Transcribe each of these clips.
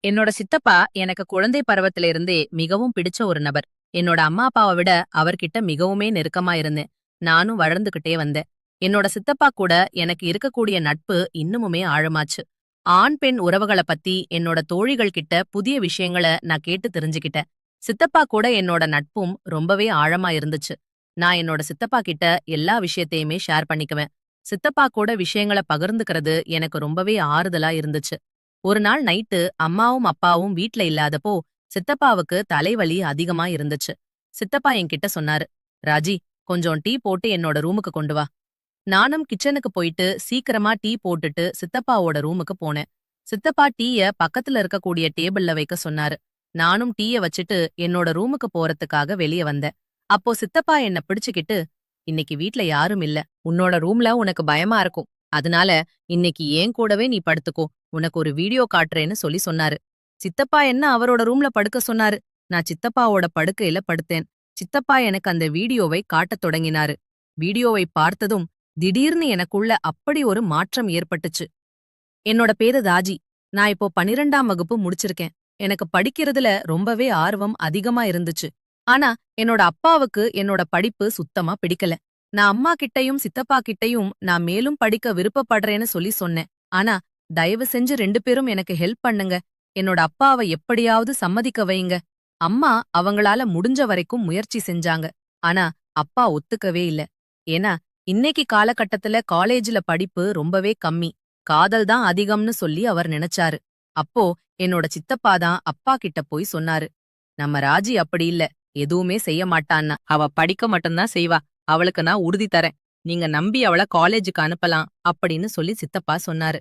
என்னோட சித்தப்பா எனக்கு குழந்தை பருவத்தில இருந்தே மிகவும் பிடிச்ச ஒரு நபர். என்னோட அம்மா அப்பாவை விட அவர்கிட்ட மிகவுமே நெருக்கமா இருந்தேன். நானும் வளர்ந்துகிட்டே வந்தேன். என்னோட சித்தப்பா கூட எனக்கு இருக்கக்கூடிய நட்பு இன்னமுமே ஆழமாச்சு. ஆண் பெண் உறவுகள பத்தி என்னோட தோழிகள் கிட்ட புதிய விஷயங்கள நான் கேட்டு தெரிஞ்சுக்கிட்டேன். சித்தப்பா கூட என்னோட நட்பும் ரொம்பவே ஆழமா இருந்துச்சு. நான் என்னோட சித்தப்பா கிட்ட எல்லா விஷயத்தையுமே ஷேர் பண்ணிக்குவேன். சித்தப்பா கூட விஷயங்கள பகிர்ந்துக்கிறது எனக்கு ரொம்பவே ஆறுதலா இருந்துச்சு. ஒரு நாள் நைட்டு அம்மாவும் அப்பாவும் வீட்ல இல்லாதப்போ சித்தப்பாவுக்கு தலைவலி அதிகமா இருந்துச்சு. சித்தப்பா என்கிட்ட சொன்னாரு, ராஜி, கொஞ்சம் டீ போட்டு என்னோட ரூமுக்கு கொண்டு வா. நானும் கிச்சனுக்கு போயிட்டு சீக்கிரமா டீ போட்டுட்டு சித்தப்பாவோட ரூமுக்கு போனேன். சித்தப்பா டீய பக்கத்துல இருக்கக்கூடிய டேபிள்ல வைக்க சொன்னாரு. நானும் டீய வச்சுட்டு என்னோட ரூமுக்கு போறதுக்காக வெளிய வந்தேன். அப்போ சித்தப்பா என்ன பிடிச்சுக்கிட்டு, இன்னைக்கு வீட்ல யாரும் இல்ல. உன்னோட ரூம்ல உனக்கு பயமா இருக்கும். அதனால இன்னைக்கு ஏன் கூடவே நீ படுத்துக்கோ. உனக்கு ஒரு வீடியோ காட்டுறேன்னு சொல்லி சொன்னாரு. சித்தப்பா என்ன அவரோட ரூம்ல படுக்க சொன்னாரு. நான் சித்தப்பாவோட படுக்கையில படுத்தேன். சித்தப்பா எனக்கு அந்த வீடியோவை காட்டத் தொடங்கினாரு. வீடியோவை பார்த்ததும் திடீர்னு எனக்குள்ள அப்படி ஒரு மாற்றம் ஏற்பட்டுச்சு. என்னோட பேரு ராஜி. நான் இப்போ 12ஆம் வகுப்பு முடிச்சிருக்கேன். எனக்கு படிக்கிறதுல ரொம்பவே ஆர்வம் அதிகமா இருந்துச்சு. ஆனா என்னோட அப்பாவுக்கு என்னோட படிப்பு சுத்தமா பிடிக்கல. நான் அம்மா கிட்டயும் சித்தப்பா கிட்டயும் நான் மேலும் படிக்க விருப்பப்படுறேன்னு சொல்லி சொன்னேன். ஆனா தயவு செஞ்சு 2 பேரும் எனக்கு ஹெல்ப் பண்ணுங்க. என்னோட அப்பாவை எப்படியாவது சம்மதிக்க வைங்க. அம்மா அவங்களால முடிஞ்ச வரைக்கும் முயற்சி செஞ்சாங்க. ஆனா அப்பா ஒத்துக்கவே இல்ல. ஏன்னா இன்னைக்கு காலகட்டத்துல காலேஜ்ல படிப்பு ரொம்பவே கம்மி. காதல் தான் அதிகம்னு சொல்லி அவர் நினைச்சாரு. அப்போ என்னோட சித்தப்பா தான் அப்பா கிட்ட போய் சொன்னாரு. நம்ம ராஜி அப்படி இல்ல. எதுவுமே செய்ய மாட்டான்னா. அவ படிக்க மட்டும்தான் செய்வா. அவளுக்கு நான் உறுதி தரேன். நீங்க நம்பி அவள காலேஜுக்கு அனுப்பலாம் அப்படின்னு சொல்லி சித்தப்பா சொன்னாரு.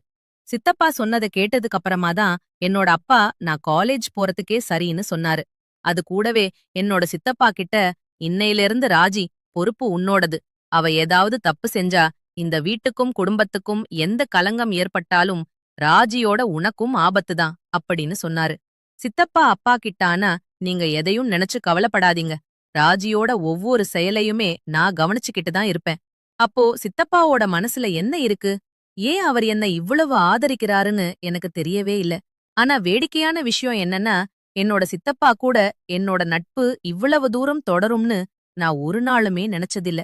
சித்தப்பா சொன்னத கேட்டதுக்கு அப்புறமா தான் என்னோட அப்பா நான் காலேஜ் போறதுக்கே சரின்னு சொன்னாரு. அது கூடவே என்னோட சித்தப்பா கிட்ட, இன்னையிலிருந்து ராஜி, பொறுப்பு உன்னோடது. அவ ஏதாவது தப்பு செஞ்சா இந்த வீட்டுக்கும் குடும்பத்துக்கும் எந்த களங்கம் ஏற்பட்டாலும் ராஜியோட உனக்கும் ஆபத்துதான் அப்படின்னு சொன்னாரு. சித்தப்பா அப்பா கிட்ட ஆனா, நீங்க எதையும் நினைச்சு கவலைப்படாதீங்க. ராஜியோட ஒவ்வொரு செயலையுமே நான் கவனிச்சுக்கிட்டு தான் இருப்பேன். அப்போ சித்தப்பாவோட மனசுல என்ன இருக்கு? ஏன் அவர் என்ன இவ்வளவு ஆதரிக்கிறாருன்னு எனக்கு தெரியவே இல்ல. ஆனா வேடிக்கையான விஷயம் என்னன்னா, என்னோட சித்தப்பா கூட என்னோட நட்பு இவ்வளவு தூரம் தொடரும்னு நான் ஒரு நாளுமே நினைச்சதில்ல.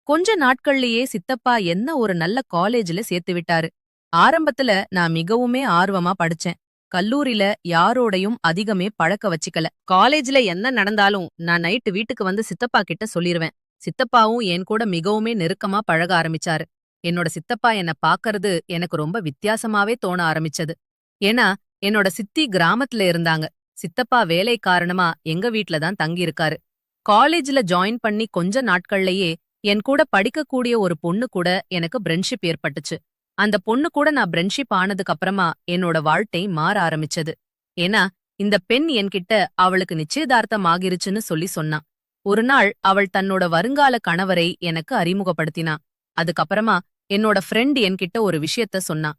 கொஞ்ச நாட்கள்லயே சித்தப்பா என்ன ஒரு நல்ல காலேஜ்ல சேர்த்து விட்டாரு. ஆரம்பத்துல நான் மிகவுமே ஆர்வமா படிச்சேன். கல்லூரில யாரோடையும் அதிகமே பழக்க வச்சுக்கல. காலேஜ்ல என்ன நடந்தாலும் நான் நைட்டு வீட்டுக்கு வந்து சித்தப்பா கிட்ட சொல்லிருவேன். சித்தப்பாவும் என் கூட மிகவுமே நெருக்கமா பழக ஆரம்பிச்சாரு. என்னோட சித்தப்பா என்ன பாக்கறது எனக்கு ரொம்ப வித்தியாசமாவே தோண ஆரம்பிச்சது. ஏன்னா என்னோட சித்தி கிராமத்துல இருந்தாங்க. சித்தப்பா வேலை காரணமா எங்க வீட்ல தான் தங்கி இருக்காரு. காலேஜ்ல ஜாயின் பண்ணி கொஞ்ச நாட்கள்லயே என் கூட படிக்கக்கூடிய ஒரு பொண்ணு கூட எனக்கு ஃப்ரெண்ட்ஷிப் ஏற்பட்டுச்சு. அந்த பொண்ணு கூட நான் ஃப்ரெண்ட்ஷிப் ஆனதுக்கு அப்புறமா என்னோட வாழ்க்கை மாற ஆரம்பிச்சது. ஏன்னா இந்த பெண் என்கிட்ட அவளுக்கு நிச்சயதார்த்தம் ஆகிருச்சுன்னு சொல்லி சொன்னா. ஒரு நாள் அவள் தன்னோட வருங்கால கணவரை எனக்கு அறிமுகப்படுத்தினா. அதுக்கப்புறமா என்னோட ஃப்ரெண்ட் என்கிட்ட ஒரு விஷயத்த சொன்னா.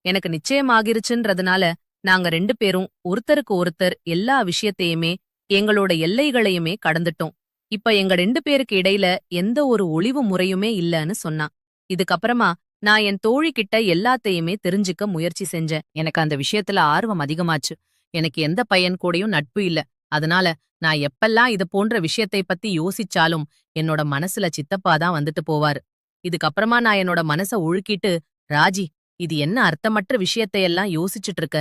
எனக்கு நிச்சயம் ஆகிருச்சுன்றதுனால நாங்க 2 பேரும் ஒருத்தருக்கு ஒருத்தர் எல்லா விஷயத்தையுமே எங்களோட எல்லைகளையுமே கடந்துட்டோம். இப்ப எங்க 2 பேருக்கு இடையில எந்த ஒரு ஒளிவு முறையுமே இல்லன்னு சொன்னா. இதுக்கப்புறமா நான் என் தோழி கிட்ட எல்லாத்தையுமே தெரிஞ்சுக்க முயற்சி செஞ்சேன். எனக்கு அந்த விஷயத்துல ஆர்வம் அதிகமாச்சு. எனக்கு எந்த பையன் கூடயும் நட்பு இல்ல. அதனால நான் எப்பெல்லாம் இது போன்ற விஷயத்தை பத்தி யோசிச்சாலும் என்னோட மனசுல சித்தப்பா தான் வந்துட்டு போவாரு. இதுக்கப்புறமா நான் என்னோட மனச உழுக்கிட்டு, ராஜி, இது என்ன அர்த்தமற்ற விஷயத்தையெல்லாம் யோசிச்சுட்டு இருக்க?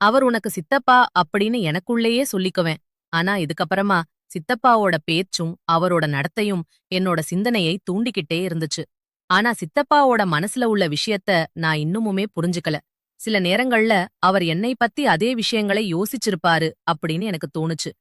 அவர் உனக்கு சித்தப்பா அப்படின்னு எனக்குள்ளேயே சொல்லிக்குவேன். ஆனா இதுக்கப்புறமா சித்தப்பாவோட பேச்சும் அவரோட நடத்தையும் என்னோட சிந்தனையை தூண்டிக்கிட்டே இருந்துச்சு. ஆனா சித்தப்பாவோட மனசுல உள்ள விஷயத்த நான் இன்னுமுமே புரிஞ்சுக்கல. சில நேரங்கள்ல அவர் என்னை பத்தி அதே விஷயங்களை யோசிச்சிருப்பாரு அப்படின்னு எனக்கு தோணுச்சு.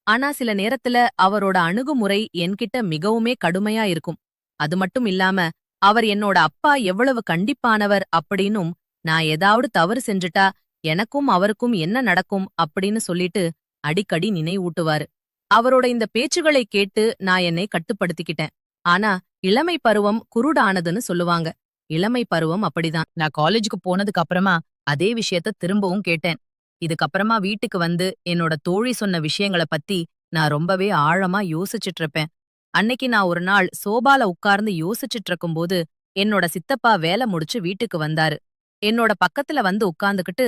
ஆனா சில நேரத்துல அவரோட அணுகுமுறை என்கிட்ட மிகவுமே கடுமையா இருக்கும். அது மட்டும் இல்லாம அவர் என்னோட அப்பா எவ்வளவு கண்டிப்பானவர் அப்படின்னும், நான் ஏதாவது தவறு செஞ்சுட்டா எனக்கும் அவருக்கும் என்ன நடக்கும் அப்படின்னு சொல்லிட்டு அடிக்கடி நினைவூட்டுவாரு. அவரோட இந்த பேச்சுகளை கேட்டு நான் என்னை கட்டுப்படுத்திக்கிட்டேன். ஆனா இளமை பருவம் குருடானதுன்னு சொல்லுவாங்க. இளமை பருவம் அப்படிதான். நான் காலேஜுக்கு போனதுக்கு அப்புறமா அதே விஷயத்த திரும்பவும் கேட்டேன். இதுக்கப்புறமா வீட்டுக்கு வந்து என்னோட தோழி சொன்ன விஷயங்கள பத்தி நான் ரொம்பவே ஆழமா யோசிச்சுட்டு இருப்பேன். அன்னைக்கு நான் ஒரு நாள் சோபால உட்கார்ந்து யோசிச்சுட்டு இருக்கும்போது என்னோட சித்தப்பா வேலை முடிச்சு வீட்டுக்கு வந்தாரு. என்னோட பக்கத்துல வந்து உட்கார்ந்துகிட்டு,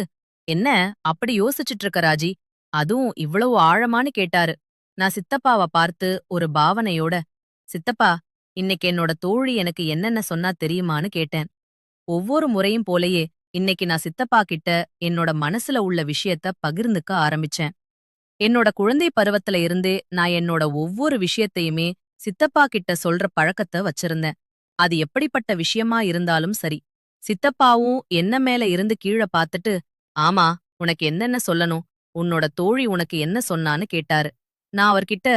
என்ன அப்படி யோசிச்சுட்டு இருக்க ராஜி? அதுவும் இவ்வளவு ஆழமான்னு கேட்டாரு. நான் சித்தப்பாவ பார்த்து ஒரு பாவனையோட, சித்தப்பா, இன்னைக்கு என்னோட தோழி எனக்கு என்னென்ன சொன்னா தெரியுமான்னு கேட்டேன். ஒவ்வொரு முறையும் போலயே இன்னைக்கு நான் சித்தப்பா கிட்ட என்னோட மனசுல உள்ள விஷயத்த பகிர்ந்துக்க ஆரம்பிச்சேன். என்னோட குழந்தை பருவத்துல இருந்தே நான் என்னோட ஒவ்வொரு விஷயத்தையுமே சித்தப்பா கிட்ட சொல்ற பழக்கத்த வச்சிருந்தேன். அது எப்படிப்பட்ட விஷயமா இருந்தாலும் சரி. சித்தப்பாவும் என்ன மேல இருந்து கீழ பாத்துட்டு, ஆமா, உனக்கு என்னென்ன சொல்லணும், உன்னோட தோழி உனக்கு என்ன சொன்னான்னு கேட்டாரு. நான் அவர்கிட்ட,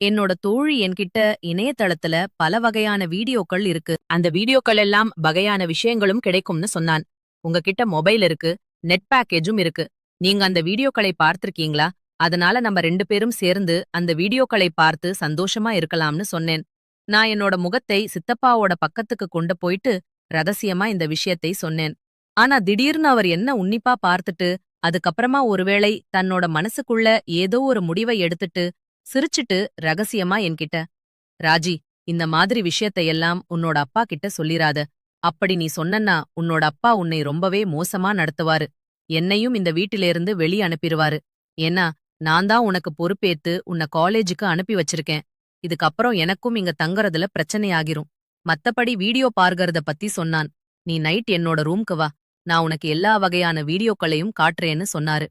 என்னோட தோழி என்கிட்ட இணையதளத்துல பல வகையான வீடியோக்கள் இருக்கு, அந்த வீடியோக்கள் எல்லாம் வகையான விஷயங்களும் கிடைக்கும்னு சொன்னான். உங்ககிட்ட மொபைல் இருக்கு, நெட் பேக்கேஜும் இருக்கு. நீங்க அந்த வீடியோக்களை பார்த்திருக்கீங்களா? அதனால நம்ம 2 பேரும் சேர்ந்து அந்த வீடியோக்களை பார்த்து சந்தோஷமா இருக்கலாம்னு சொன்னேன். நான் என்னோட முகத்தை சித்தப்பாவோட பக்கத்துக்கு கொண்டு போயிட்டு ரகசியமா இந்த விஷயத்தை சொன்னேன். ஆனா திடீர்னு அவர் என்ன உன்னிப்பா பார்த்துட்டு, அதுக்கப்புறமா ஒருவேளை தன்னோட மனசுக்குள்ள ஏதோ ஒரு முடிவை எடுத்துட்டு, சிரிச்சுட்டு ரகசியமா என்கிட்ட, ராஜி, இந்த மாதிரி விஷயத்தையெல்லாம் உன்னோட அப்பா கிட்ட சொல்லிராத. அப்படி நீ சொன்னன்னா உன்னோட அப்பா உன்னை ரொம்பவே மோசமா நடத்துவாரு. என்னையும் இந்த வீட்டிலேருந்து வெளிய அனுப்பிருவாரு. ஏன்னா நான் தான் உனக்கு பொறுப்பேத்து உன்னை காலேஜுக்கு அனுப்பி வச்சிருக்கேன். இதுக்கப்புறம் எனக்கும் இங்க தங்கறதுல பிரச்சனையாகிரும். மத்தபடி வீடியோ பார்க்கறத பத்தி சொன்னான். நீ நைட் என்னோட ரூம்க்கு வா. நான் உனக்கு எல்லா வகையான வீடியோக்களையும் காட்டுறேன்னு சொன்னாரு.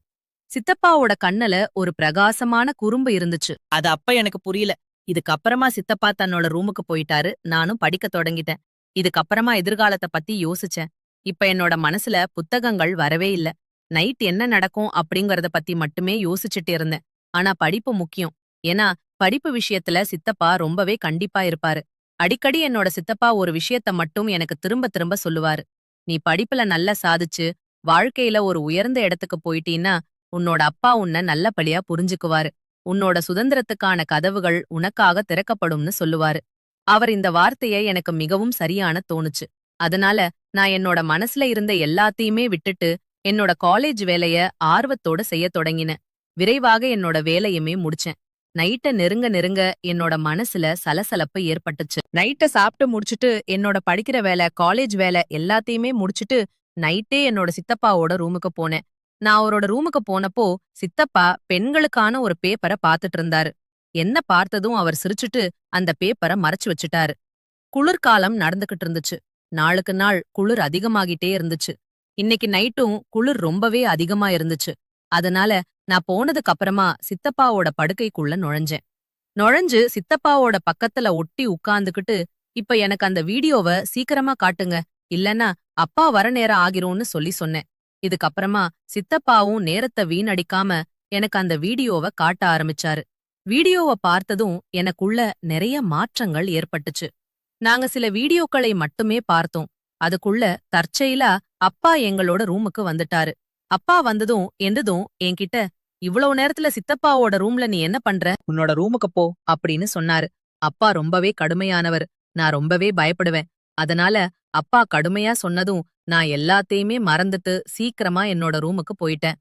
சித்தப்பாவோட கண்ணுல ஒரு பிரகாசமான குறும்பு இருந்துச்சு. அது அப்ப எனக்கு புரியல. இதுக்கப்புறமா சித்தப்பா தன்னோட ரூமுக்கு போயிட்டாரு. நானும் படிக்கத் தொடங்கிட்டேன். இதுக்கப்புறமா எதிர்காலத்த பத்தி யோசிச்சேன். இப்ப என்னோட மனசுல புத்தகங்கள் வரவே இல்ல. நைட் என்ன நடக்கும் அப்படிங்கறத பத்தி மட்டுமே யோசிச்சுட்டு இருந்தேன். ஆனா படிப்பு முக்கியம். ஏன்னா படிப்பு விஷயத்துல சித்தப்பா ரொம்பவே கண்டிப்பா இருப்பாரு. அடிக்கடி என்னோட சித்தப்பா ஒரு விஷயத்த மட்டும் எனக்கு திரும்ப திரும்ப சொல்லுவாரு. நீ படிப்புல நல்லா சாதிச்சு, வாழ்க்கையில ஒரு உயர்ந்த இடத்துக்கு போயிட்டீன்னா, உன்னோட அப்பா உன்ன நல்லபடியா புரிஞ்சுக்குவாரு. உன்னோட சுதந்திரத்துக்கான கதவுகள் உனக்காக திறக்கப்படும்னு சொல்லுவாரு. அவர் இந்த வார்த்தைய எனக்கு மிகவும் சரியான தோணுச்சு. அதனால நான் என்னோட மனசுல இருந்த எல்லாத்தையுமே விட்டுட்டு, என்னோட காலேஜ் வேலைய ஆர்வத்தோட செய்யத் தொடங்கினேன். விரைவாக என்னோட வேலையுமே முடிச்சேன். நைட்ட நெருங்க நெருங்க என்னோட மனசுல சலசலப்பு ஏற்பட்டுச்சு. நைட்ட சாப்பிட்டு முடிச்சுட்டு என்னோட படிக்கிற வேலை, காலேஜ் வேலை எல்லாத்தையுமே முடிச்சுட்டு நைட்டே என்னோட சித்தப்பாவோட ரூமுக்கு போனேன். நான் அவரோட ரூமுக்கு போனப்போ சித்தப்பா பெண்களுக்கான ஒரு பேப்பர பாத்துட்டு இருந்தாரு. என்ன பார்த்ததும் அவர் சிரிச்சுட்டு அந்த பேப்பர மறைச்சு வச்சுட்டாரு. குளிர்காலம் நடந்துகிட்டு இருந்துச்சு. நாளுக்கு நாள் குளிர் அதிகமாகிட்டே இருந்துச்சு. இன்னைக்கு நைட்டும் குளிர் ரொம்பவே அதிகமா இருந்துச்சு. அதனால நான் போனதுக்கு அப்புறமா சித்தப்பாவோட படுக்கைக்குள்ள நுழைஞ்சேன். நுழைஞ்சு சித்தப்பாவோட பக்கத்துல ஒட்டி உட்கார்ந்துகிட்டு, இப்ப எனக்கு அந்த வீடியோவ சீக்கிரமா காட்டுங்க, இல்லன்னா அப்பா வர நேரம் ஆகிரும்னு சொல்லி சொன்னேன். இதுக்கப்புறமா சித்தப்பாவும் நேரத்த வீணடிக்காம எனக்கு அந்த வீடியோவ காட்ட ஆரம்பிச்சாரு. வீடியோவ பார்த்ததும் எனக்குள்ள நிறைய மாற்றங்கள் ஏற்பட்டுச்சு. நாங்க சில வீடியோக்களை மட்டுமே பார்த்தோம். அதுக்குள்ள தற்செயலா அப்பா எங்களோட ரூமுக்கு வந்துட்டாரு. அப்பா வந்ததும் எந்ததும் என்கிட்ட, இவ்வளவு நேரத்துல சித்தப்பாவோட ரூம்ல நீ என்ன பண்ற? உன்னோட ரூமுக்கு போ அப்படின்னு சொன்னாரு. அப்பா ரொம்பவே கடுமையானவர். நான் ரொம்பவே பயப்படுவேன். அதனால அப்பா கடுமையா சொன்னதும் நான் எல்லாத்தையுமே மறந்துட்டு சீக்கிரமா என்னோட ரூமுக்கு போயிட்டேன்.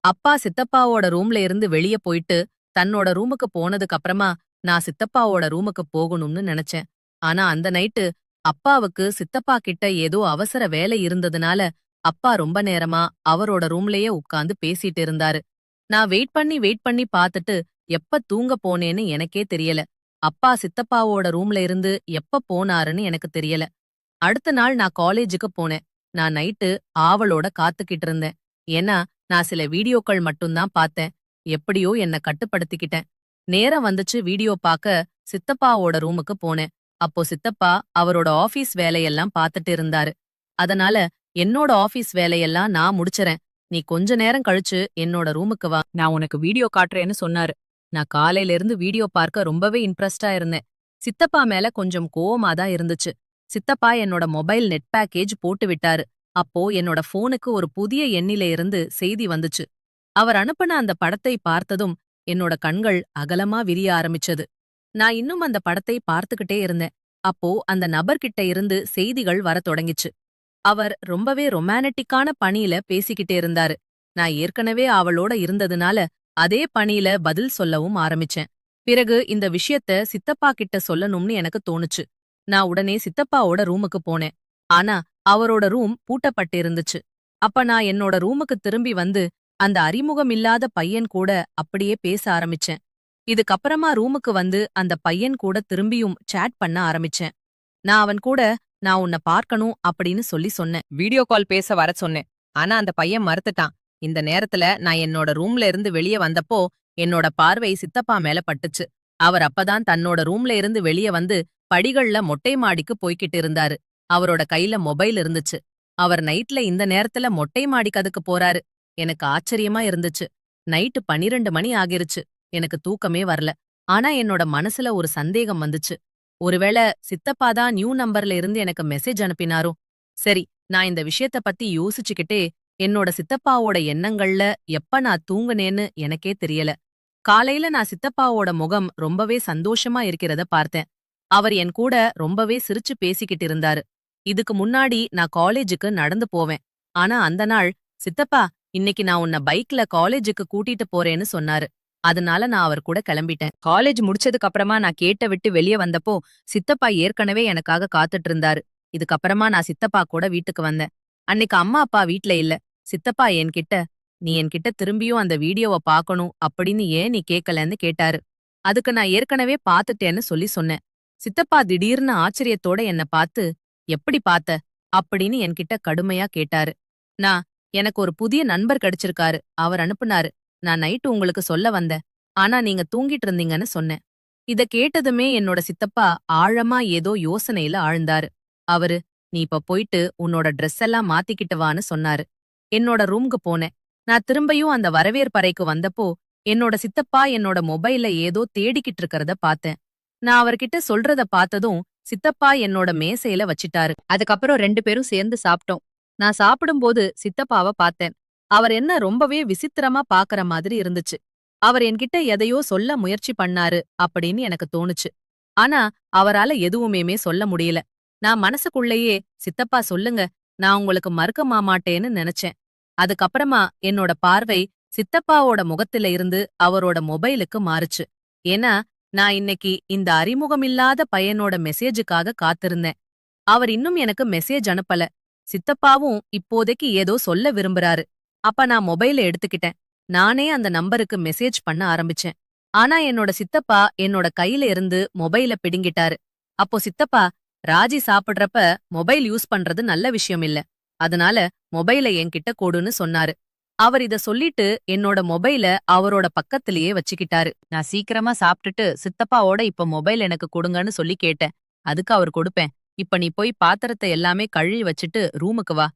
அப்பா சித்தப்பாவோட ரூம்ல இருந்து வெளிய போயிட்டு தன்னோட ரூமுக்கு போனதுக்கு அப்புறமா நான் சித்தப்பாவோட ரூமுக்கு போகணும்னு நினைச்சேன். ஆனா அந்த நைட்டு அப்பாவுக்கு சித்தப்பா கிட்ட ஏதோ அவசர வேலை இருந்ததுனால அப்பா ரொம்ப நேரமா அவரோட ரூம்லயே உட்கார்ந்து பேசிட்டு இருந்தாரு. நான் வெயிட் பண்ணி பாத்துட்டு எப்ப தூங்க போனேன்னு எனக்கே தெரியல. அப்பா சித்தப்பாவோட ரூம்ல இருந்து எப்ப போனாருன்னு எனக்கு தெரியல. அடுத்த நாள் நான் காலேஜுக்கு போனேன். நான் நைட்டு ஆவலோட காத்துக்கிட்டு இருந்தேன். ஏன்னா நான் சில வீடியோக்கள் மட்டும்தான் பார்த்தேன். எப்படியோ என்ன கட்டுப்படுத்திக்கிட்டேன். நேரம் வந்துச்சு வீடியோ பார்க்க சித்தப்பாவோட ரூமுக்கு போனேன். அப்போ சித்தப்பா அவரோட ஆபீஸ் வேலையெல்லாம் பார்த்துட்டு இருந்தாரு. அதனால என்னோட ஆபீஸ் வேலையெல்லாம் நான் முடிச்சறேன். நீ கொஞ்ச நேரம் கழிச்சு என்னோட ரூமுக்கு வா. நான் உனக்கு வீடியோ காட்டுறேன்னு சொன்னாரு. நான் காலையில இருந்து வீடியோ பார்க்க ரொம்பவே இன்ட்ரெஸ்டா இருந்தேன். சித்தப்பா மேல கொஞ்சம் கோவமா தான் இருந்துச்சு. சித்தப்பா என்னோட மொபைல் நெட் பேக்கேஜ் போட்டு விட்டாரு. அப்போ என்னோட போனுக்கு ஒரு புதிய எண்ணில இருந்து செய்தி வந்துச்சு. அவர் அனுப்புன அந்த படத்தை பார்த்ததும் என்னோட கண்கள் அகலமா விரிய ஆரம்பிச்சது. நான் இன்னும் அந்த படத்தை பார்த்துக்கிட்டே இருந்தேன். அப்போ அந்த நபர்கிட்ட இருந்து செய்திகள் வரத் தொடங்கிச்சு. அவர் ரொம்பவே ரொமானட்டிக்கான பணியில பேசிக்கிட்டே இருந்தாரு. நான் ஏற்கனவே அவளோட இருந்ததுனால அதே பணியில பதில் சொல்லவும் ஆரம்பிச்சேன். பிறகு இந்த விஷயத்த சித்தப்பா கிட்ட சொல்லணும்னு எனக்கு தோணுச்சு. நான் உடனே சித்தப்பாவோட ரூமுக்கு போனேன். ஆனா அவரோட ரூம் பூட்டப்பட்டிருந்துச்சு. அப்ப நான் என்னோட ரூமுக்கு திரும்பி வந்து அந்த அறிமுகமில்லாத பையன் கூட அப்படியே பேச ஆரம்பிச்சேன். இதுக்கப்புறமா ரூமுக்கு வந்து அந்த பையன் கூட திரும்பியும் சேட் பண்ண ஆரம்பிச்சேன். நான் அவன் கூட நான் உன்னை பார்க்கணும் அப்படின்னு சொல்லி சொன்னேன். வீடியோ கால் பேச வர சொன்னேன். ஆனா அந்த பையன் மறுத்துட்டான். இந்த நேரத்துல நான் என்னோட ரூம்ல இருந்து வெளியே வந்தப்போ என்னோட பார்வை சித்தப்பா மேல பட்டுச்சு. அவர் அப்பதான் தன்னோட ரூம்ல இருந்து வெளியே வந்து படிகள்ல மொட்டை மாடிக்கு போய்கிட்டு இருந்தாரு. அவரோட கையில மொபைல் இருந்துச்சு. அவர் நைட்ல இந்த நேரத்துல மொட்டை மாடிக்கு அதுக்கு போறாரு. எனக்கு ஆச்சரியமா இருந்துச்சு. நைட்டு 12 மணி ஆகிருச்சு. எனக்கு தூக்கமே வரல. ஆனா என்னோட மனசுல ஒரு சந்தேகம் வந்துச்சு. ஒருவேளை சித்தப்பா தான் நியூ நம்பர்ல இருந்து எனக்கு மெசேஜ் அனுப்பினாரோ? சரி, நான் இந்த விஷயத்த பத்தி யோசிச்சுக்கிட்டே என்னோட சித்தப்பாவோட எண்ணங்கள்ல எப்ப நான் தூங்குனேன்னு எனக்கே தெரியல. காலையில நான் சித்தப்பாவோட முகம் ரொம்பவே சந்தோஷமா இருக்கிறத பார்த்தேன். அவர் என் கூட ரொம்பவே சிரிச்சு பேசிக்கிட்டு இருந்தாரு. இதுக்கு முன்னாடி நான் காலேஜுக்கு நடந்து போவேன். ஆனா அந்த நாள், சித்தப்பா இன்னைக்கு நான் உன்னை பைக்ல காலேஜுக்கு கூட்டிட்டு போறேன்னு சொன்னாரு. அதனால நான் அவர் கூட கிளம்பிட்டேன். காலேஜ் முடிச்சதுக்கு அப்புறமா நான் கேட்ட விட்டு வெளியே வந்தப்போ சித்தப்பா ஏற்கனவே எனக்காக காத்துட்டு இருந்தாரு. இதுக்கப்புறமா நான் சித்தப்பா கூட வீட்டுக்கு வந்தேன். அன்னைக்கு அம்மா அப்பா வீட்ல இல்ல. சித்தப்பா என்கிட்ட, நீ என்கிட்ட திரும்பியும் அந்த வீடியோவ பார்க்கணும் அப்படின்னு ஏன் நீ கேட்கலன்னு கேட்டாரு. அதுக்கு நான் ஏற்கனவே பார்த்துட்டேன்னு சொல்லி சொன்னேன். சித்தப்பா திடீர்னு ஆச்சரியத்தோட என்ன பார்த்து, எப்படி பார்த்த அப்படின்னு என்கிட்ட கடுமையா கேட்டாரு. நான், எனக்கு ஒரு புதிய நண்பர் கிடைச்சிருக்காரு, அவர் அனுப்புனாரு. நான் நைட்டு உங்களுக்கு சொல்ல வந்தேன். ஆனா நீங்க தூங்கிட்டு இருந்தீங்கன்னு சொன்னேன். இத கேட்டதுமே என்னோட சித்தப்பா ஆழமா ஏதோ யோசனையில ஆழ்ந்தாரு. அவரு, நீ இப்ப போயிட்டு உன்னோட ட்ரெஸ் எல்லாம் மாத்திக்கிட்டு வான்னு சொன்னாரு. என்னோட ரூம்க்கு போனேன். நான் திரும்பியும் அந்த வரவேற்பறைக்கு வந்தப்போ என்னோட சித்தப்பா என்னோட மொபைல்ல ஏதோ தேடிக்கிட்டு இருக்கறத பார்த்தேன். நான் அவர்கிட்ட சொல்றத பார்த்ததும் சித்தப்பா என்னோட மேசையில வச்சிட்டாரு. அதுக்கப்புறம் 2 பேரும் சேர்ந்து சாப்பிட்டோம். நான் சாப்பிடும்போது சித்தப்பாவ பார்த்தேன். அவர் என்ன ரொம்பவே விசித்திரமா பாக்குற மாதிரி இருந்துச்சு. அவர் என்கிட்ட எதையோ சொல்ல முயற்சி பண்ணாரு அப்படின்னு எனக்கு தோணுச்சு. ஆனா அவரால எதுவுமேமே சொல்ல முடியல. நான் மனசுக்குள்ளேயே, சித்தப்பா சொல்லுங்க, நான் உங்களுக்கு மறுக்க மாட்டேன்னு நினைச்சேன். அதுக்கப்புறமா என்னோட பார்வை சித்தப்பாவோட முகத்தில இருந்து அவரோட மொபைலுக்கு மாறுச்சு. ஏன்னா நான் இன்னைக்கு இந்த அறிமுகமில்லாத பையனோட மெசேஜுக்காக காத்திருந்தேன். அவர் இன்னும் எனக்கு மெசேஜ் அனுப்பல. சித்தப்பாவும் இப்போதைக்கு ஏதோ சொல்ல விரும்புறாரு. அப்ப நான் மொபைல எடுத்துக்கிட்டேன். நானே அந்த நம்பருக்கு மெசேஜ் பண்ண ஆரம்பிச்சேன். ஆனா என்னோட சித்தப்பா என்னோட கையில இருந்து மொபைல பிடுங்கிட்டாரு. அப்போ சித்தப்பா, ராஜி சாப்பிடுறப்ப மொபைல் யூஸ் பண்றது நல்ல விஷயம் இல்ல. அதனால மொபைல என்கிட்ட கொடுன்னு சொன்னாரு. அவர் இத சொல்லிட்டு என்னோட மொபைல அவரோட பக்கத்திலேயே வச்சுக்கிட்டாரு. நான் சீக்கிரமா சாப்பிட்டுட்டு சித்தப்பாவோட இப்ப மொபைல் எனக்கு கொடுங்கன்னு சொல்லி கேட்டேன். அதுக்கு அவர் கொடுப்பேன். இப்ப நீ போய் பாத்திரத்தை எல்லாமே கழுவி வச்சுட்டு ரூமுக்கு வா.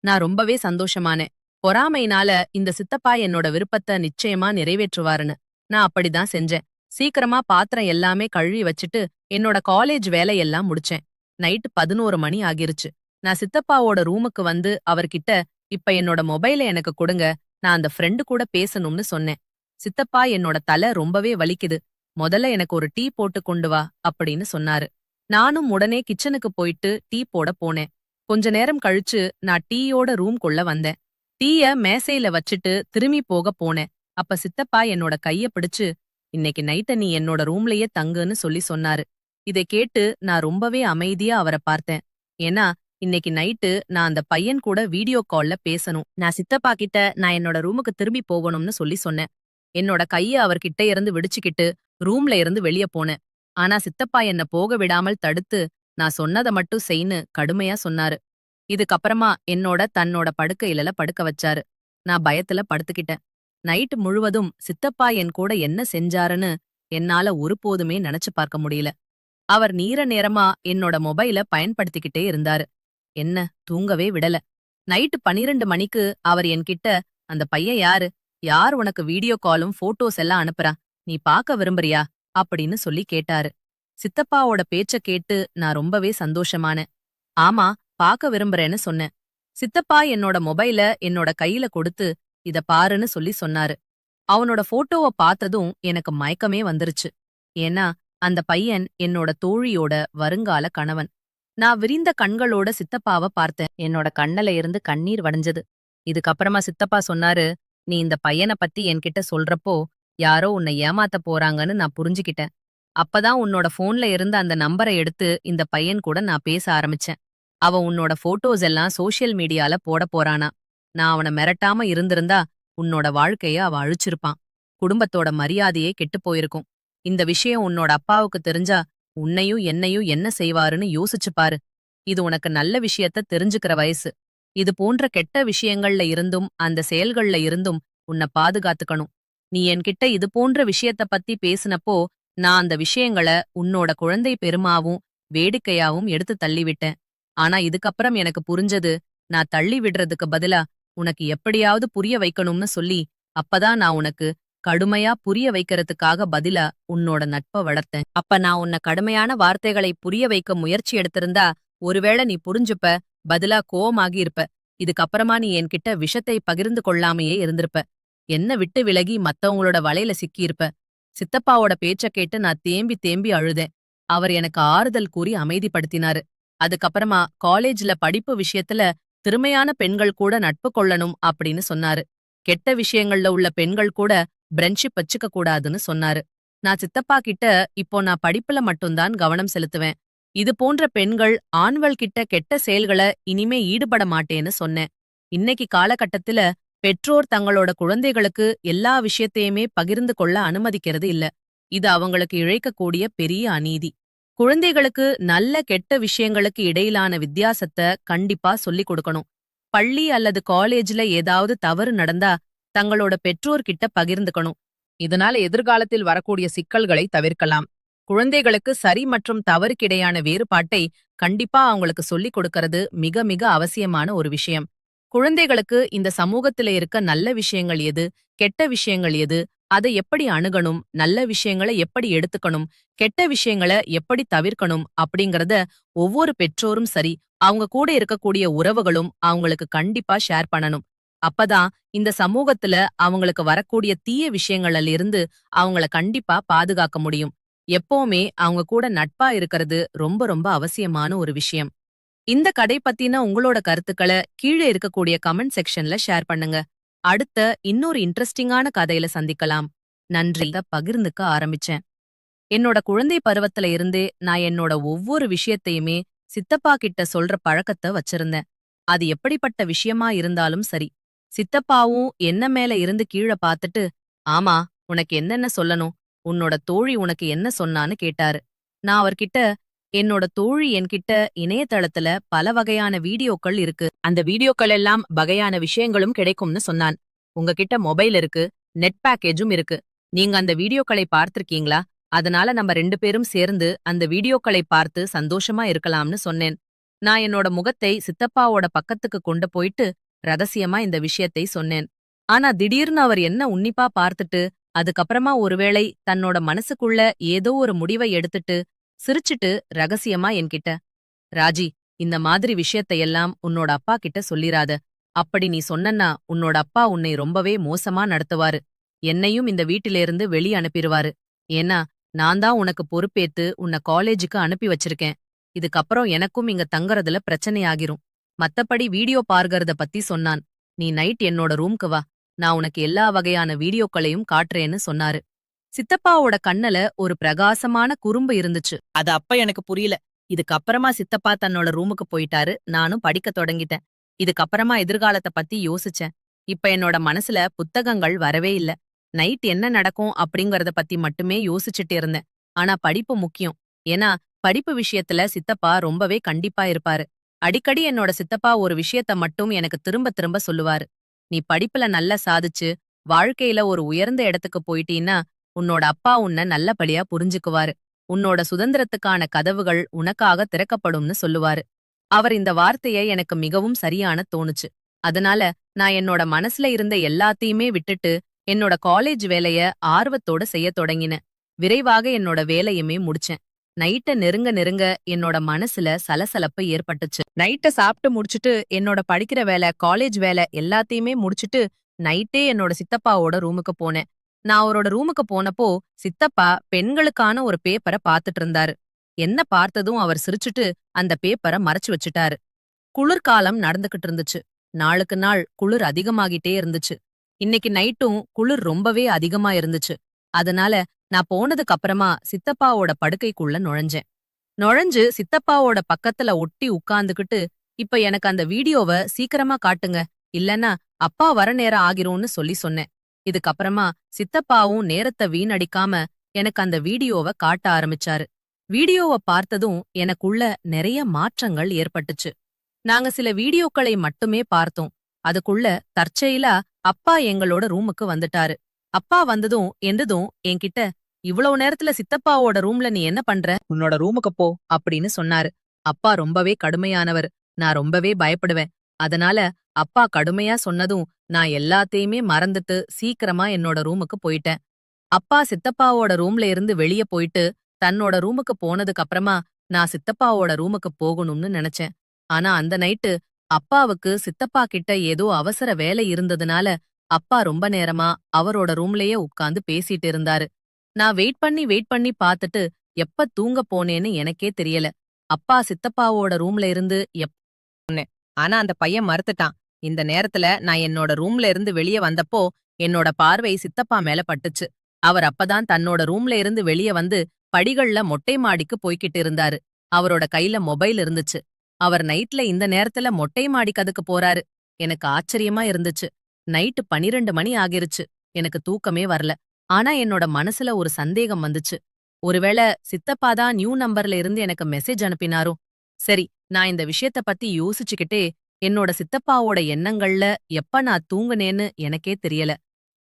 நான் ரொம்பவே சந்தோஷமானேன். பொறாமையினால இந்த சித்தப்பா என்னோட விருப்பத்த நிச்சயமா நிறைவேற்றுவாருன்னு. நான் அப்படிதான் செஞ்சேன். சீக்கிரமா பாத்திரம் எல்லாமே கழுவி வச்சுட்டு என்னோட காலேஜ் வேலையெல்லாம் முடிச்சேன். நைட்டு 11 மணி ஆகிருச்சு. நான் சித்தப்பாவோட ரூமுக்கு வந்து அவர்கிட்ட, இப்ப என்னோட மொபைல எனக்கு கொடுங்க, நான் அந்த ஃப்ரெண்டு கூட பேசணும்னு சொன்னேன். சித்தப்பா என்னோட தலை ரொம்பவே வலிக்குது. முதல்ல எனக்கு ஒரு டீ போட்டு கொண்டு வா அப்படின்னு சொன்னாரு. நானும் உடனே கிச்சனுக்கு போயிட்டு டீ போட போனேன். கொஞ்ச நேரம் கழிச்சு நான் டீயோட ரூம்குள்ள வந்தேன். டீய மேசையில வச்சுட்டு திரும்பி போக போனேன். அப்ப சித்தப்பா என்னோட கைய பிடிச்சு, இன்னைக்கு நைட்ட நீ என்னோட ரூம்லயே தங்குன்னு சொல்லி சொன்னாரு. இதை கேட்டு நான் ரொம்பவே அமைதியா அவரை பார்த்தேன். ஏன்னா இன்னைக்கு நைட்டு நான் அந்த பையன் கூட வீடியோ கால்ல பேசணும். நான் சித்தப்பா கிட்ட நான் என்னோட ரூமுக்கு திரும்பி போகணும்னு சொல்லி சொன்னேன். என்னோட கைய அவர்கிட்ட இருந்து விடிச்சுக்கிட்டு ரூம்ல இருந்து வெளிய போனேன். ஆனா சித்தப்பா என்ன போக விடாமல் தடுத்து, நான் சொன்னத மட்டும் செய்ன்னு கடுமையா சொன்னாரு. இதுக்கப்புறமா என்னோட தன்னோட படுக்கையில படுக்க வச்சாரு. நான் பயத்துல படுத்துக்கிட்டேன். நைட்டு முழுவதும் சித்தப்பா என் கூட என்ன செஞ்சாருன்னு என்னால ஒருபோதுமே நினைச்சு பார்க்க முடியல. அவர் நீர நேரமா என்னோட மொபைல பயன்படுத்திக்கிட்டே இருந்தாரு. என்ன தூங்கவே விடல. நைட்டு 12 மணிக்கு அவர் என்கிட்ட, அந்த பையன் யாரு? யார் உனக்கு வீடியோ காலும் போட்டோஸ் எல்லாம் அனுப்புறா? நீ பார்க்க விரும்புறியா அப்படின்னு சொல்லி கேட்டாரு. சித்தப்பாவோட பேச்ச கேட்டு நான் ரொம்பவே சந்தோஷமானேன். ஆமா, பார்க்க விரும்புறேன்னு சொன்னேன். சித்தப்பா என்னோட மொபைல என்னோட கையில கொடுத்து, இத பாருன்னு சொல்லி சொன்னாரு. அவனோட போட்டோவ பார்த்ததும் எனக்கு மயக்கமே வந்துருச்சு. ஏன்னா அந்த பையன் என்னோட தோழியோட வருங்கால கணவன். நான் விரிந்த கண்களோட சித்தப்பாவ பார்த்தேன். என்னோட கண்ணுல இருந்து கண்ணீர் வடிஞ்சது. இதுக்கப்புறமா சித்தப்பா சொன்னாரு, நீ இந்த பையனை பத்தி என்கிட்ட சொல்றப்போ யாரோ உன்னை ஏமாத்த போறாங்கன்னு நான் புரிஞ்சுக்கிட்டேன். அப்பதான் உன்னோட போன்ல இருந்த அந்த நம்பரை எடுத்து இந்த பையன் கூட நான் பேச ஆரம்பிச்சேன். அவன் உன்னோட போட்டோஸ் எல்லாம் சோஷியல் மீடியால போட போறானா. நான் அவனை மிரட்டாம இருந்திருந்தா உன்னோட வாழ்க்கைய அவ அழிச்சிருப்பான். குடும்பத்தோட மரியாதையே கெட்டுப் போயிருக்கும். இந்த விஷயம் உன்னோட அப்பாவுக்கு தெரிஞ்சா உன்னையும் என்னையும் என்ன செய்வாருன்னு யோசிச்சு பாரு. இது உனக்கு நல்ல விஷயத்த தெரிஞ்சுக்கிற வயசு. இது போன்ற கெட்ட விஷயங்கள்ல இருந்தும் அந்த செயல்கள்ல இருந்தும் உன்னை பாதுகாத்துக்கணும். நீ என்கிட்ட இது போன்ற விஷயத்த பத்தி பேசினப்போ நான் அந்த விஷயங்கள உன்னோட குழந்தை பெருமாவும் வேடிக்கையாவும் எடுத்து தள்ளிவிட்டேன். ஆனா இதுக்கப்புறம் எனக்கு புரிஞ்சது, நான் தள்ளி விடுறதுக்கு பதிலா உனக்கு எப்படியாவது புரிய வைக்கணும்னு சொல்லி அப்பதான் நான் உனக்கு கடுமையா புரிய வைக்கிறதுக்காக பதிலா உன்னோட நட்ப வளர்த்தேன். அப்ப நான் உன்ன கடுமையான வார்த்தைகளை புரிய வைக்க முயற்சி எடுத்திருந்தா ஒருவேளை நீ புரிஞ்சுப்ப, பதிலா கோவமாகி இருப்ப. இதுக்கப்புறமா நீ என்கிட்ட விஷத்தை பகிர்ந்து கொள்ளாமையே இருந்திருப்ப. என்ன விட்டு விலகி மத்தவங்களோட வலையில சிக்கியிருப்ப. சித்தப்பாவோட பேச்ச கேட்டு நான் தேம்பி தேம்பி அழுதேன். அவர் எனக்கு ஆறுதல் கூறி அமைதிப்படுத்தினாரு. அதுக்கப்புறமா காலேஜ்ல படிப்பு விஷயத்துல திறமையான பெண்கள் கூட நட்பு கொள்ளணும் அப்படின்னு சொன்னாரு. கெட்ட விஷயங்கள்ல உள்ள பெண்கள் கூட ஃப்ரெண்ட்ஷிப் வச்சுக்க கூடாதுன்னு சொன்னாரு. நான் சித்தப்பா கிட்ட இப்போ நான் படிப்புல மட்டும்தான் கவனம் செலுத்துவேன். இது போன்ற பெண்கள் ஆண்கள் கிட்ட கெட்ட செயல்கள இனிமே ஈடுபட மாட்டேன்னு சொன்னேன். இன்னைக்கு காலகட்டத்துல பெற்றோர் தங்களோட குழந்தைகளுக்கு எல்லா விஷயத்தையுமே பகிர்ந்து கொள்ள அனுமதிக்கிறது இல்ல. இது அவங்களுக்கு இழைக்கக்கூடிய பெரிய அநீதி. குழந்தைகளுக்கு நல்ல கெட்ட விஷயங்களுக்கு இடையிலான வித்தியாசத்த கண்டிப்பா சொல்லிக் கொடுக்கணும். பள்ளி அல்லது காலேஜ்ல ஏதாவது தவறு நடந்தா தங்களோட பெற்றோர்கிட்ட பகிர்ந்துக்கணும். இதனால எதிர்காலத்தில் வரக்கூடிய சிக்கல்களை தவிர்க்கலாம். குழந்தைகளுக்கு சரி மற்றும் தவறுக்கிடையான வேறுபாட்டை கண்டிப்பா அவங்களுக்கு சொல்லிக் கொடுக்கறது மிக மிக அவசியமான ஒரு விஷயம். குழந்தைகளுக்கு இந்த சமூகத்தில இருக்க நல்ல விஷயங்கள் எது, கெட்ட விஷயங்கள் எது, அதை எப்படி அணுகணும், நல்ல விஷயங்களை எப்படி எடுத்துக்கணும், கெட்ட விஷயங்கள எப்படி தவிர்க்கணும் அப்படிங்கறத ஒவ்வொரு பெற்றோரும் சரி, அவங்க கூட இருக்கக்கூடிய உறவுகளும் அவங்களுக்கு கண்டிப்பா ஷேர் பண்ணணும். அப்பதான் இந்த சமூகத்துல அவங்களுக்கு வரக்கூடிய தீய விஷயங்கள்ல இருந்து அவங்கள கண்டிப்பா பாதுகாக்க முடியும். எப்பவுமே அவங்க கூட நட்பா இருக்கிறது ரொம்ப ரொம்ப அவசியமான ஒரு விஷயம். இந்த கதை பத்தின உங்களோட கருத்துக்கள கீழே இருக்கக்கூடிய கமெண்ட் செக்ஷன்ல ஷேர் பண்ணுங்க. அடுத்த இன்னொரு இன்ட்ரெஸ்டிங்கான கதையில சந்திக்கலாம். நன்றி. இத பகிர்ந்துக்க ஆரம்பிச்சேன். என்னோட குழந்தை பருவத்துல இருந்தே நான் என்னோட ஒவ்வொரு விஷயத்தையுமே சித்தப்பா கிட்ட சொல்ற பழக்கத்த வச்சிருந்தேன். அது எப்படிப்பட்ட விஷயமா இருந்தாலும் சரி. சித்தப்பாவும் என்ன மேல இருந்து கீழ பாத்துட்டு, ஆமா, உனக்கு என்னென்ன சொல்லணும், உன்னோட தோழி உனக்கு என்ன சொன்னான்னு கேட்டாரு. நான் அவர்கிட்ட, என்னோட தோழி என்கிட்ட இணையதளத்துல பல வகையான வீடியோக்கள் இருக்கு. அந்த வீடியோக்கள் எல்லாம் வகையான விஷயங்களும் கிடைக்கும்னு சொன்னான். உங்ககிட்ட மொபைல் இருக்கு, நெட் பேக்கேஜும் இருக்கு. நீங்க அந்த வீடியோக்களை பார்த்திருக்கீங்களா? அதனால நம்ம 2 பேரும் சேர்ந்து அந்த வீடியோக்களை பார்த்து சந்தோஷமா இருக்கலாம்னு சொன்னேன். நான் என்னோட முகத்தை சித்தப்பாவோட பக்கத்துக்கு கொண்டு போயிட்டு ரகசியமா இந்த விஷயத்தை சொன்னேன். ஆனா திடீர்னு அவர் என்ன உன்னிப்பா பார்த்துட்டு, அதுக்கப்புறமா ஒருவேளை தன்னோட மனசுக்குள்ள ஏதோ ஒரு முடிவை எடுத்துட்டு சிரிச்சிட்டு ரகசியமா என்கிட்ட, ராஜி, இந்த மாதிரி விஷயத்தையெல்லாம் உன்னோட அப்பா கிட்ட சொல்லிராத. அப்படி நீ சொன்னன்னா உன்னோட அப்பா உன்னை ரொம்பவே மோசமா நடத்துவாரு. என்னையும் இந்த வீட்டிலேருந்து வெளிய அனுப்பிருவாரு. ஏன்னா நான் தான் உனக்கு பொறுப்பேத்து உன்னை காலேஜுக்கு அனுப்பி வச்சிருக்கேன். இதுக்கப்புறம் எனக்கும் இங்க தங்கறதுல பிரச்சனையாகிரும். மத்தபடி வீடியோ பார்க்கறத பத்தி சொன்னான். நீ நைட் என்னோட ரூம்க்கு வா. நான் உனக்கு எல்லா வகையான வீடியோக்களையும் காட்டுறேன்னு சொன்னாரு. சித்தப்பாவோட கண்ணுல ஒரு பிரகாசமான குறும்பு இருந்துச்சு. அது அப்ப எனக்கு புரியல. இதுக்கப்புறமா சித்தப்பா தன்னோட ரூமுக்கு போயிட்டாரு. நானும் படிக்கத் தொடங்கிட்டேன். இதுக்கப்புறமா எதிர்காலத்த பத்தி யோசிச்சேன். இப்ப என்னோட மனசுல புத்தகங்கள் வரவே இல்ல. நைட் என்ன நடக்கும் அப்படிங்கறத பத்தி மட்டுமே யோசிச்சுட்டு இருந்தேன். ஆனா படிப்பு முக்கியம். ஏன்னா படிப்பு விஷயத்துல சித்தப்பா ரொம்பவே கண்டிப்பா இருப்பாரு. அடிக்கடி என்னோட சித்தப்பா ஒரு விஷயத்த மட்டும் எனக்கு திரும்ப திரும்ப சொல்லுவாரு. நீ படிப்புல நல்லா சாதிச்சு வாழ்க்கையில ஒரு உயர்ந்த இடத்துக்கு போயிட்டீன்னா உன்னோட அப்பா உன்னை நல்லபடியா புரிஞ்சுக்குவாரு. உன்னோட சுதந்திரத்துக்கான கதவுகள் உனக்காக திறக்கப்படும்னு சொல்லுவாரு. அவர் இந்த வார்த்தைய எனக்கு மிகவும் சரியான தோணுச்சு. அதனால நான் என்னோட மனசுல இருந்த எல்லாத்தையுமே விட்டுட்டு என்னோட காலேஜ் வேலைய ஆர்வத்தோட செய்யத் தொடங்கினேன். விரைவாக என்னோட வேலையுமே முடிச்சேன். நைட்ட நெருங்க நெருங்க என்னோட மனசுல சலசலப்பு ஏற்பட்டுச்சு. நைட்ட சாப்பிட்டு முடிச்சுட்டு என்னோட படிக்கிற வேலை, காலேஜ் வேலை எல்லாத்தையுமே முடிச்சுட்டு நைட்டே என்னோட சித்தப்பாவோட ரூமுக்கு போனேன். நான் அவரோட ரூமுக்கு போனப்போ சித்தப்பா பெண்களுக்கான ஒரு பேப்பர பாத்துட்டு இருந்தாரு. என்ன பார்த்ததும் அவர் சிரிச்சுட்டு அந்த பேப்பர மறைச்சு வச்சுட்டாரு. குளிர்காலம் நடந்துகிட்டு இருந்துச்சு. நாளுக்கு நாள் குளிர் அதிகமாகிட்டே இருந்துச்சு. இன்னைக்கு நைட்டும் குளிர் ரொம்பவே அதிகமா இருந்துச்சு. அதனால நான் போனதுக்கு அப்புறமா சித்தப்பாவோட படுக்கைக்குள்ள நுழைஞ்சேன். நுழைஞ்சு சித்தப்பாவோட பக்கத்துல ஒட்டி உட்கார்ந்துகிட்டு, இப்ப எனக்கு அந்த வீடியோவ சீக்கிரமா காட்டுங்க. இல்லன்னா அப்பா வர நேரம் ஆகிரும்னு சொல்லி சொன்னேன். இதுக்கப்புறமா சித்தப்பாவும் நேரத்த வீணடிக்காம எனக்கு அந்த வீடியோவ காட்ட ஆரம்பிச்சாரு. வீடியோவ பார்த்ததும் எனக்குள்ள நிறைய மாற்றங்கள் ஏற்பட்டுச்சு. நாங்க சில வீடியோக்களை மட்டுமே பார்த்தோம். அதுக்குள்ள தற்செயலா அப்பா எங்களோட ரூமுக்கு வந்துட்டாரு. அப்பா வந்ததும் எந்ததும் என்கிட்ட, "இவ்வளவு நேரத்துல சித்தப்பாவோட ரூம்ல நீ என்ன பண்ற? உன்னோட ரூமுக்கு போ" அப்படின்னு சொன்னாரு. அப்பா ரொம்பவே கடுமையானவர். நான் ரொம்பவே பயப்படுவேன். அதனால அப்பா கடுமையா சொன்னதும் நான் எல்லாத்தையுமே மறந்துட்டு சீக்கிரமா என்னோட ரூமுக்கு போயிட்டேன். அப்பா சித்தப்பாவோட ரூம்ல இருந்து வெளிய போயிட்டு தன்னோட ரூமுக்கு போனதுக்கு அப்புறமா நான் சித்தப்பாவோட ரூமுக்கு போகணும்னு நினைச்சேன். ஆனா அந்த நைட்டு அப்பாவுக்கு சித்தப்பா கிட்ட ஏதோ அவசர வேலை இருந்ததுனால அப்பா ரொம்ப நேரமா அவரோட ரூம்லயே உட்கார்ந்து பேசிட்டு இருந்தாரு. நான் வெயிட் பண்ணி பார்த்துட்டு எப்ப தூங்க போனேன்னு எனக்கே தெரியல. அப்பா சித்தப்பாவோட ரூம்ல இருந்து ஆனா அந்த பையன் மறுத்துட்டான். இந்த நேரத்துல நான் என்னோட ரூம்ல இருந்து வெளிய வந்தப்போ என்னோட பார்வை சித்தப்பா மேல பட்டுச்சு. அவர் அப்பதான் தன்னோட ரூம்ல இருந்து வெளிய வந்து படிகள்ல மொட்டை மாடிக்கு போய்க்கிட்டு இருந்தாரு. அவரோட கையில மொபைல் இருந்துச்சு. அவர் நைட்ல இந்த நேரத்துல மொட்டை மாடிக்கு அதுக்கு போறாரு. எனக்கு ஆச்சரியமா இருந்துச்சு. நைட்டு 12 மணி ஆகிருச்சு. எனக்கு தூக்கமே வரல. ஆனா என்னோட மனசுல ஒரு சந்தேகம் வந்துச்சு. ஒருவேளை சித்தப்பா தான் நியூ நம்பர்ல இருந்து எனக்கு மெசேஜ் அனுப்பினாரோ? சரி, நான் இந்த விஷயத்த பத்தி யோசிச்சுக்கிட்டே என்னோட சித்தப்பாவோட எண்ணங்கள்ல எப்ப நான் தூங்குனேன்னு எனக்கே தெரியல.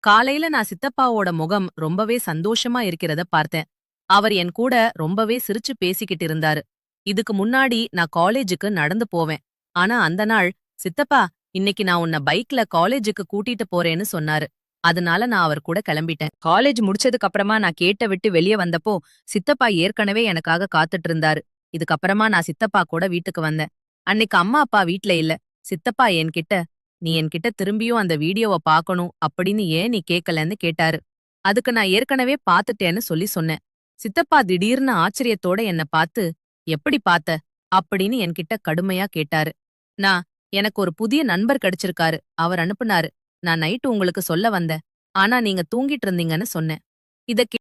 காலையில நான் சித்தப்பாவோட முகம் ரொம்பவே சந்தோஷமா இருக்கிறத பார்த்தேன். அவர் என் கூட ரொம்பவே சிரிச்சு பேசிக்கிட்டு இருந்தாரு. இதுக்கு முன்னாடி நான் காலேஜுக்கு நடந்து போவேன். ஆனா அந்த நாள், "சித்தப்பா, இன்னைக்கு நான் உன்ன பைக்ல காலேஜுக்கு கூட்டிட்டு போறேன்னு" சொன்னாரு. அதனால நான் அவர் கூட கிளம்பிட்டேன். காலேஜ் முடிச்சதுக்கு அப்புறமா நான் கேட்ட விட்டு வெளிய வந்தப்போ சித்தப்பா ஏற்கனவே எனக்காக காத்துட்டு இருந்தாரு. இதுக்கப்புறமா நான் சித்தப்பா கூட வீட்டுக்கு வந்தேன். அன்னைக்கு அம்மா அப்பா வீட்ல இல்ல. சித்தப்பா என்கிட்ட, "நீ என்கிட்ட திரும்பியும் அந்த வீடியோவ பார்க்கணும் அப்படின்னு ஏன் நீ கேட்கலன்னு" கேட்டாரு. அதுக்கு நான் ஏற்கனவே பார்த்துட்டேன்னு சொல்லி சொன்னேன். சித்தப்பா திடீர்னு ஆச்சரியத்தோட என்ன பார்த்து, "எப்படி பார்த்த?" அப்படின்னு என்கிட்ட கடுமையா கேட்டாரு. நான், "எனக்கு ஒரு புதிய நண்பர் கிடைச்சிருக்காரு. அவர் அனுப்புனாரு. நான் நைட்டு உங்களுக்கு சொல்ல வந்தேன். ஆனா நீங்க தூங்கிட்டு இருந்தீங்கன்னு சொன்னேன்." இத